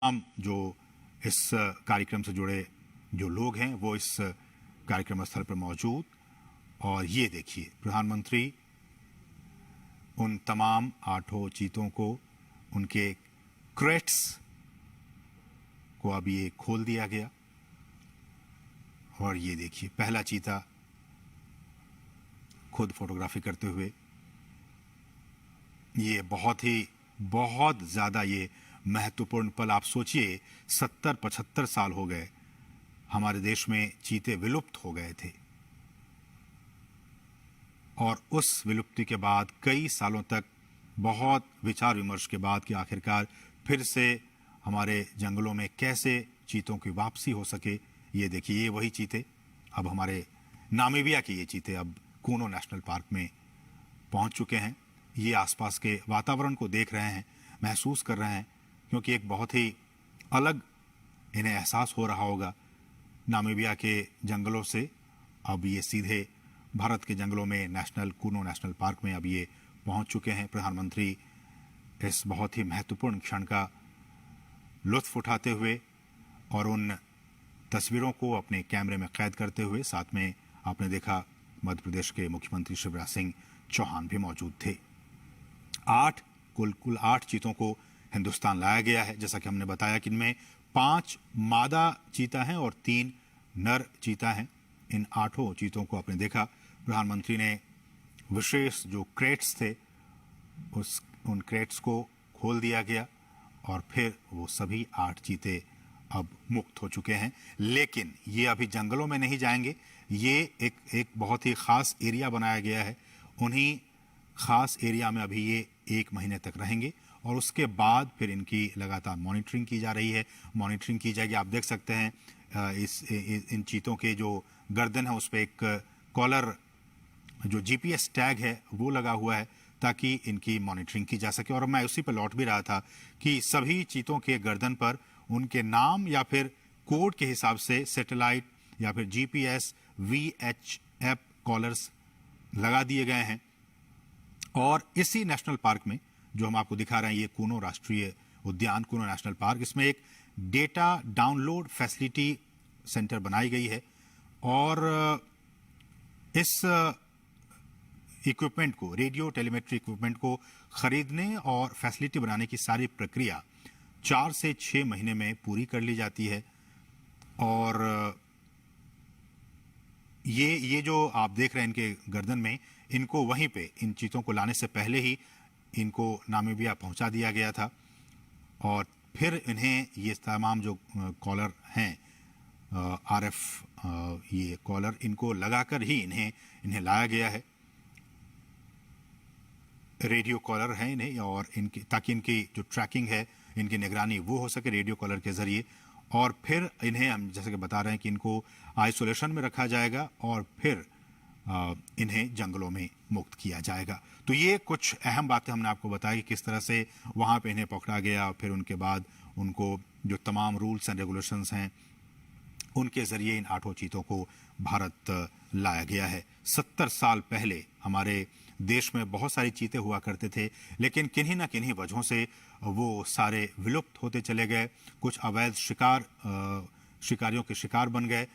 हम जो इस कार्यक्रम से जुड़े जो लोग हैं वो इस कार्यक्रम स्थल पर मौजूद। और ये देखिए, प्रधानमंत्री उन तमाम 8 चीतों को, उनके क्रेट्स को अब ये खोल दिया गया। और ये देखिए, पहला चीता खुद फोटोग्राफी करते हुए। ये बहुत ज़्यादा ये महत्वपूर्ण पल। आप सोचिए, 70-75 साल हो गए हमारे देश में चीते विलुप्त हो गए थे, और उस विलुप्ति के बाद कई सालों तक बहुत विचार विमर्श के बाद कि आखिरकार फिर से हमारे जंगलों में कैसे चीतों की वापसी हो सके। ये देखिए, ये वही चीते, अब हमारे नामीबिया के ये चीते अब कूनो नेशनल पार्क में पहुंच चुके हैं। ये आसपास के वातावरण को देख रहे हैं, महसूस कर रहे हैं, क्योंकि एक बहुत ही अलग इन्हें एहसास हो रहा होगा नामीबिया के जंगलों से। अब ये सीधे भारत के जंगलों में कूनो नेशनल पार्क में अब ये पहुंच चुके हैं। प्रधानमंत्री इस बहुत ही महत्वपूर्ण क्षण का लुत्फ उठाते हुए और उन तस्वीरों को अपने कैमरे में कैद करते हुए, साथ में आपने देखा मध्य प्रदेश के मुख्यमंत्री शिवराज सिंह चौहान भी मौजूद थे। कुल 8 चीतों को हिंदुस्तान लाया गया है। जैसा कि हमने बताया कि इनमें 5 मादा चीता हैं और 3 नर चीता हैं। इन 8 चीतों को आपने देखा, प्रधानमंत्री ने विशेष जो क्रेट्स थे उन क्रेट्स को खोल दिया गया, और फिर वो सभी 8 चीते अब मुक्त हो चुके हैं। लेकिन ये अभी जंगलों में नहीं जाएंगे। ये एक बहुत ही खास एरिया बनाया गया है। उन्हीं खास एरिया में अभी ये 1 महीने तक रहेंगे, और उसके बाद फिर इनकी लगातार मॉनिटरिंग की जा रही है। मॉनिटरिंग की जाएगी। आप देख सकते हैं इन चीतों के जो गर्दन है उस पर एक कॉलर, जो जीपीएस टैग है वो लगा हुआ है, ताकि इनकी मॉनिटरिंग की जा सके। और मैं उसी पर लौट भी रहा था कि सभी चीतों के गर्दन पर उनके नाम या फिर कोड के हिसाब से सैटेलाइट या फिर जीपीएस VHF कॉलर्स लगा दिए गए हैं। और इसी नेशनल पार्क में जो हम आपको दिखा रहे हैं, ये कूनो राष्ट्रीय उद्यान, कूनो नेशनल पार्क, इसमें एक डेटा डाउनलोड फैसिलिटी सेंटर बनाई गई है। और इस इक्विपमेंट को, रेडियो टेलीमेट्री इक्विपमेंट को खरीदने और फैसिलिटी बनाने की सारी प्रक्रिया 4 से 6 महीने में पूरी कर ली जाती है। और ये जो आप देख रहे हैं इनके गर्दन में, इनको वहीं पे, इन चीतों को लाने से पहले ही इनको नामीबिया पहुंचा दिया गया था। और फिर इन्हें ये तमाम जो कॉलर हैं, RF ये कॉलर, इनको लगाकर ही इन्हें लाया गया है। रेडियो कॉलर है इन्हें, और ताकि इनकी जो ट्रैकिंग है, इनकी निगरानी वो हो सके रेडियो कॉलर के जरिए। और फिर इन्हें हम जैसे कि बता रहे हैं कि इनको आइसोलेशन में रखा जाएगा, और फिर इन्हें जंगलों में मुक्त किया जाएगा। तो ये कुछ अहम बातें हमने आपको बताई कि किस तरह से वहाँ पे इन्हें पकड़ा गया, और फिर उनके बाद उनको जो तमाम रूल्स एंड रेगुलेशंस हैं उनके जरिए इन 8 चीतों को भारत लाया गया है। 70 साल पहले हमारे देश में बहुत सारी चीते हुआ करते थे, लेकिन किन्हीं ना किन्हीं वजहों से वो सारे विलुप्त होते चले गए। कुछ अवैध शिकारियों के शिकार बन गए।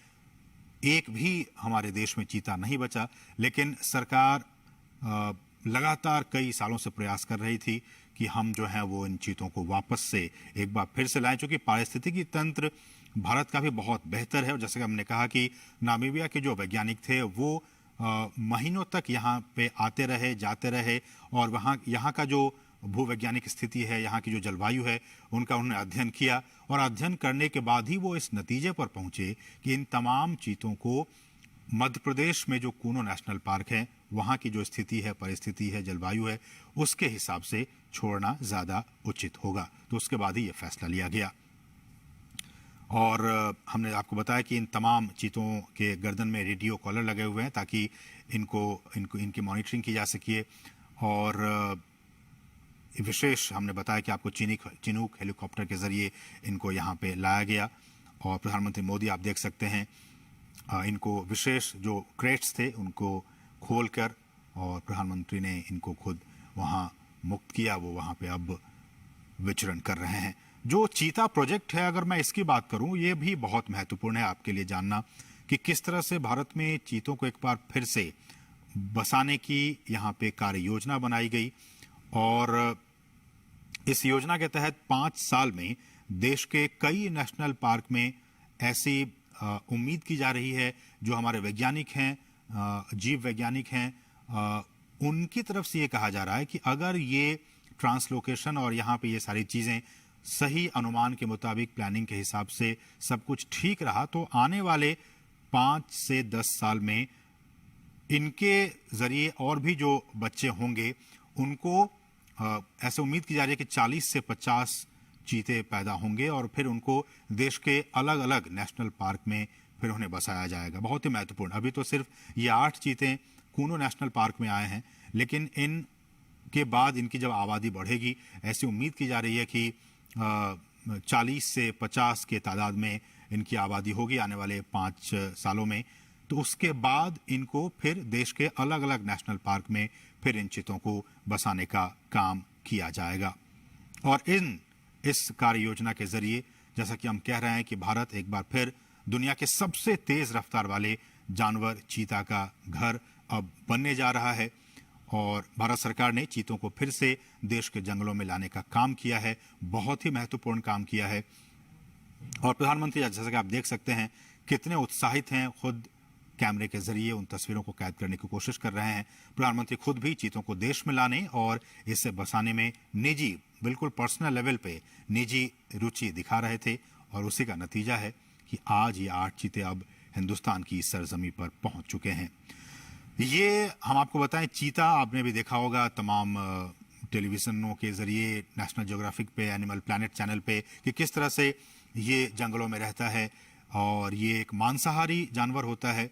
एक भी हमारे देश में चीता नहीं बचा। लेकिन सरकार लगातार कई सालों से प्रयास कर रही थी कि हम जो है वो इन चीतों को वापस से एक बार फिर से लाएं, चूंकि पारिस्थितिकी तंत्र भारत का भी बहुत बेहतर है। और जैसे कि हमने कहा कि नामीबिया के जो वैज्ञानिक थे वो महीनों तक यहाँ पे आते रहे, जाते रहे, और यहाँ का जो भूवैज्ञानिक स्थिति है, यहाँ की जो जलवायु है, उनका उन्होंने अध्ययन किया। और अध्ययन करने के बाद ही वो इस नतीजे पर पहुंचे कि इन तमाम चीतों को मध्य प्रदेश में जो कूनो नेशनल पार्क है, वहाँ की जो स्थिति है, परिस्थिति है, जलवायु है, उसके हिसाब से छोड़ना ज़्यादा उचित होगा। तो उसके बाद ही ये फैसला लिया गया। और हमने आपको बताया कि इन तमाम चीतों के गर्दन में रेडियो कॉलर लगे हुए हैं, ताकि इनकी मॉनिटरिंग की जा सके। और विशेष हमने बताया कि आपको चिनूक हेलीकॉप्टर के जरिए इनको यहाँ पे लाया गया। और प्रधानमंत्री मोदी, आप देख सकते हैं, इनको विशेष जो क्रेट्स थे उनको खोलकर, और प्रधानमंत्री ने इनको खुद वहाँ मुक्त किया। वो वहाँ पे अब विचरण कर रहे हैं। जो चीता प्रोजेक्ट है, अगर मैं इसकी बात करूं, ये भी बहुत महत्वपूर्ण है आपके लिए जानना कि किस तरह से भारत में चीतों को एक बार फिर से बसाने की यहाँ पे कार्य योजना बनाई गई। और इस योजना के तहत 5 साल में देश के कई नेशनल पार्क में ऐसी उम्मीद की जा रही है, जो हमारे वैज्ञानिक हैं, जीव वैज्ञानिक हैं, उनकी तरफ से ये कहा जा रहा है कि अगर ये ट्रांसलोकेशन और यहाँ पे ये सारी चीज़ें सही अनुमान के मुताबिक, प्लानिंग के हिसाब से सब कुछ ठीक रहा, तो आने वाले 5 से 10 साल में इनके जरिए और भी जो बच्चे होंगे उनको ऐसे उम्मीद की जा रही है कि 40 से 50 चीते पैदा होंगे और फिर उनको देश के अलग अलग नेशनल पार्क में फिर उन्हें बसाया जाएगा। बहुत ही महत्वपूर्ण। अभी तो सिर्फ ये 8 चीते कूनो नेशनल पार्क में आए हैं, लेकिन इन के बाद इनकी जब आबादी बढ़ेगी, ऐसी उम्मीद की जा रही है कि 40 से 50 के तादाद में इनकी आबादी होगी आने वाले 5 सालों में। तो उसके बाद इनको फिर देश के अलग अलग नेशनल पार्क में फिर इन चीतों को बसाने का काम किया जाएगा। और इस कार्य योजना के जरिए, जैसा कि हम कह रहे हैं कि भारत एक बार फिर दुनिया के सबसे तेज रफ्तार वाले जानवर चीता का घर अब बनने जा रहा है। और भारत सरकार ने चीतों को फिर से देश के जंगलों में लाने का काम किया है, बहुत ही महत्वपूर्ण काम किया है। और प्रधानमंत्री, जैसा कि आप देख सकते हैं, कितने उत्साहित हैं, खुद कैमरे के जरिए उन तस्वीरों को कैद करने की कोशिश कर रहे हैं। प्रधानमंत्री खुद भी चीतों को देश में लाने और इसे बसाने में निजी, बिल्कुल पर्सनल लेवल पे निजी रुचि दिखा रहे थे। और उसी का नतीजा है कि आज ये 8 चीते अब हिंदुस्तान की सरजमी पर पहुंच चुके हैं। ये हम आपको बताएं, चीता आपने भी देखा होगा तमाम टेलीविजनों के जरिए, नेशनल ज्योग्राफिक पे, एनिमल प्लैनेट चैनल पे, कि किस तरह से ये जंगलों में रहता है। और ये एक मांसाहारी जानवर होता है।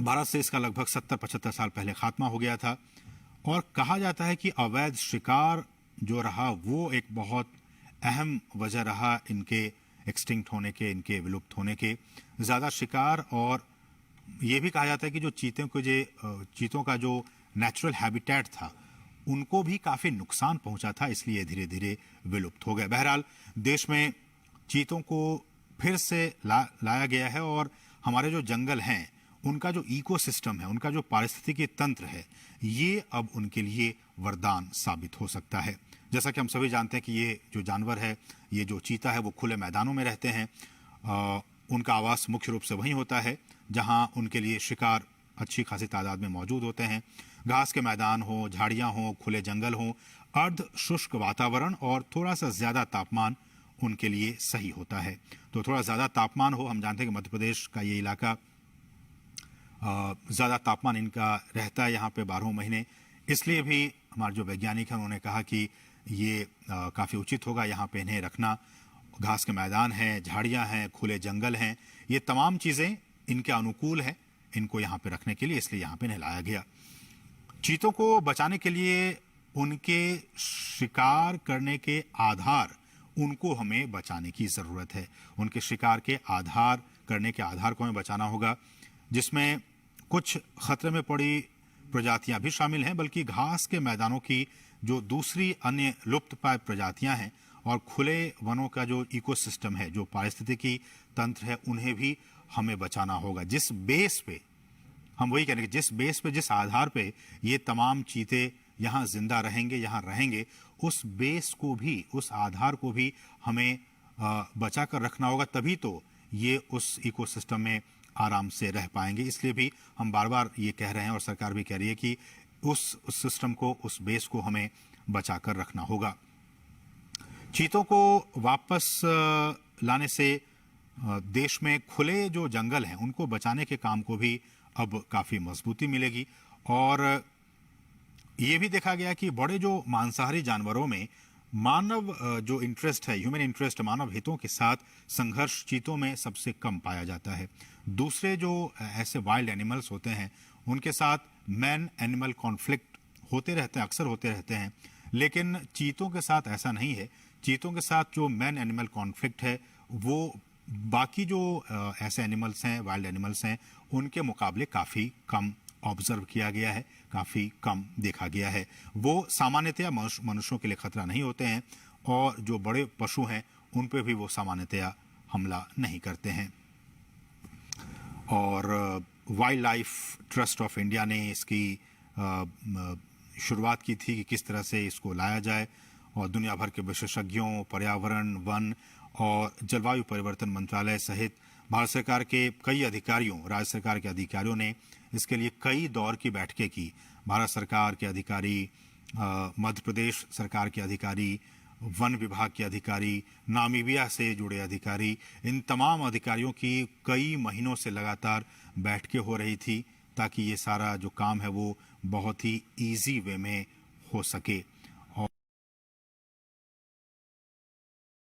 भारत से इसका लगभग 70-75 साल पहले खात्मा हो गया था। और कहा जाता है कि अवैध शिकार जो रहा, वो एक बहुत अहम वजह रहा इनके एक्सटिंक्ट होने के, इनके विलुप्त होने के। ज़्यादा शिकार, और ये भी कहा जाता है कि जो चीतों का जो नेचुरल हैबिटेट था, उनको भी काफ़ी नुकसान पहुंचा था, इसलिए धीरे धीरे विलुप्त हो गए। बहरहाल देश में चीतों को फिर से लाया गया है। और हमारे जो जंगल हैं, उनका जो इकोसिस्टम है, उनका जो पारिस्थितिकी तंत्र है, ये अब उनके लिए वरदान साबित हो सकता है। जैसा कि हम सभी जानते हैं कि ये जो जानवर है, ये जो चीता है, वो खुले मैदानों में रहते हैं। उनका आवास मुख्य रूप से वहीं होता है जहां उनके लिए शिकार अच्छी खासी तादाद में मौजूद होते हैं। घास के मैदान हो, झाड़ियां हो, खुले जंगल हो, अर्ध शुष्क वातावरण और थोड़ा सा ज़्यादा तापमान उनके लिए सही होता है। तो थोड़ा ज़्यादा तापमान हो, हम जानते हैं कि मध्य प्रदेश का ये इलाका ज़्यादा तापमान इनका रहता है यहाँ पे 12 महीने। इसलिए भी हमारे जो वैज्ञानिक हैं, उन्होंने कहा कि ये काफ़ी उचित होगा यहाँ पे इन्हें रखना। घास के मैदान हैं, झाड़ियाँ हैं, खुले जंगल हैं, ये तमाम चीज़ें इनके अनुकूल हैं इनको यहाँ पे रखने के लिए, इसलिए यहाँ पे इन्हें लाया गया। चीतों को बचाने के लिए उनके शिकार करने के आधार, उनको हमें बचाने की ज़रूरत है। उनके शिकार के आधार, करने के आधार को हमें बचाना होगा, जिसमें कुछ खतरे में पड़ी प्रजातियां भी शामिल हैं, बल्कि घास के मैदानों की जो दूसरी अन्य लुप्त प्राय प्रजातियां हैं और खुले वनों का जो इकोसिस्टम है, जो पारिस्थितिकी तंत्र है, उन्हें भी हमें बचाना होगा। जिस बेस पे हम वही कह रहे हैं कि जिस बेस पे, जिस आधार पे ये तमाम चीते यहाँ जिंदा रहेंगे, यहाँ रहेंगे, उस बेस को भी, उस आधार को भी हमें बचा कर रखना होगा। तभी तो ये उस इकोसिस्टम में आराम से रह पाएंगे। इसलिए भी हम बार बार ये कह रहे हैं और सरकार भी कह रही है कि उस सिस्टम को, उस बेस को हमें बचा कर रखना होगा। चीतों को वापस लाने से देश में खुले जो जंगल हैं, उनको बचाने के काम को भी अब काफ़ी मजबूती मिलेगी। और ये भी देखा गया कि बड़े जो मांसाहारी जानवरों में मानव जो इंटरेस्ट है, ह्यूमन इंटरेस्ट, मानव हितों के साथ संघर्ष चीतों में सबसे कम पाया जाता है। दूसरे जो ऐसे वाइल्ड एनिमल्स होते हैं, उनके साथ मैन एनिमल कॉन्फ्लिक्ट होते रहते हैं, अक्सर होते रहते हैं, लेकिन चीतों के साथ ऐसा नहीं है। चीतों के साथ जो मैन एनिमल कॉन्फ्लिक्ट है, वो बाकी जो ऐसे एनिमल्स हैं, वाइल्ड एनिमल्स हैं, उनके मुकाबले काफ़ी कम ऑब्जर्व किया गया है, काफ़ी कम देखा गया है। वो सामान्यतया मनुष्यों के लिए खतरा नहीं होते हैं और जो बड़े पशु हैं उन पे भी वो सामान्यतया हमला नहीं करते हैं। और wild life trust of India ने इसकी शुरुआत की थी कि किस तरह से इसको लाया जाए, और दुनिया भर के विशेषज्ञों, पर्यावरण, वन और जलवायु परिवर्तन मंत्रालय सहित भारत सरकार के कई अधिकारियों, राज्य सरकार के अधिकारियों ने इसके लिए कई दौर की बैठकें की। भारत सरकार के अधिकारी, मध्य प्रदेश सरकार के अधिकारी, वन विभाग के अधिकारी, नामीबिया से जुड़े अधिकारी, इन तमाम अधिकारियों की कई महीनों से लगातार बैठकें हो रही थी ताकि ये सारा जो काम है वो बहुत ही इजी वे में हो सके।